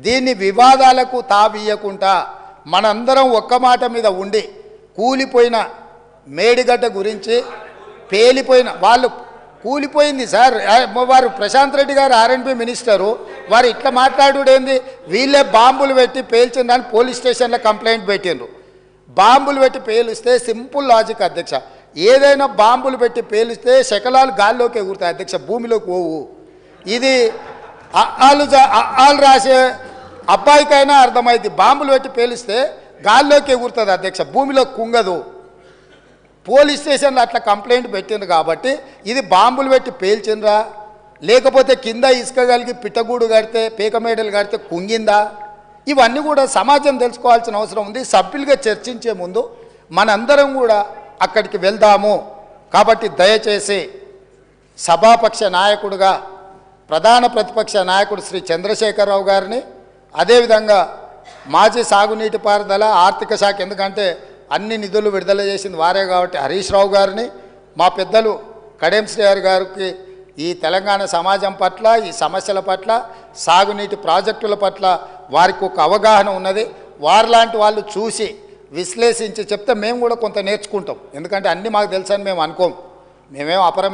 దీన్ని వివాదాలకు తావియకుండా మనందరం ఒక్క మాట మీద ఉండి కూలిపోయిన మేడిగడ్డ గురించి పేలిపోయిన వాళ్ళు కూలిపోయింది సార్. వారు ప్రశాంత్ రెడ్డి గారు ఆర్ఎండ్బి మినిస్టరు, వారు ఇట్లా మాట్లాడుడేంది? వీళ్ళే బాంబులు పెట్టి పేల్చిందని పోలీస్ స్టేషన్లో కంప్లైంట్ పెట్టిండ్రు. బాంబులు పెట్టి పేలిస్తే సింపుల్ లాజిక్ అధ్యక్ష, ఏదైనా బాంబులు పెట్టి పేలిస్తే శకలాలు గాల్లోకి ఎగురుతాయి అధ్యక్ష, భూమిలోకి పోవు. ఇది ఆలు రాసే అబ్బాయికైనా అర్థమైంది, బాంబులు పెట్టి పేలిస్తే గాల్లోకి ఎగురుతుంది అధ్యక్ష, భూమిలో కుంగదు. పోలీస్ స్టేషన్లో అట్లా కంప్లైంట్ పెట్టిండ్రు కాబట్టి ఇది బాంబులు పెట్టి పేల్చిండ్రా, లేకపోతే కింద ఇసుక కలిగి పిట్టగూడు కడితే పీకమేడలు కడితే కుంగిందా? ఇవన్నీ కూడా సమాజం తెలుసుకోవాల్సిన అవసరం ఉంది. సభ్యులుగా చర్చించే ముందు మనందరం కూడా అక్కడికి వెళ్దాము. కాబట్టి దయచేసి సభాపక్ష నాయకుడిగా ప్రధాన ప్రతిపక్ష నాయకుడు శ్రీ చంద్రశేఖరరావు గారిని, అదేవిధంగా మాజీ సాగునీటి పారుదల ఆర్థిక శాఖ, ఎందుకంటే అన్ని నిధులు విడుదల చేసింది వారే కాబట్టి హరీష్ రావు గారిని, మా పెద్దలు కడెం శ్రీహరి గారికి ఈ తెలంగాణ సమాజం పట్ల, ఈ సమస్యల పట్ల, సాగునీటి ప్రాజెక్టుల పట్ల వారికి ఒక అవగాహన ఉన్నది. వారిలాంటి వాళ్ళు చూసి విశ్లేషించి చెప్తే మేము కూడా కొంత నేర్చుకుంటాం. ఎందుకంటే అన్నీ మాకు తెలుసని మేము అనుకోం, మేమేం అపరం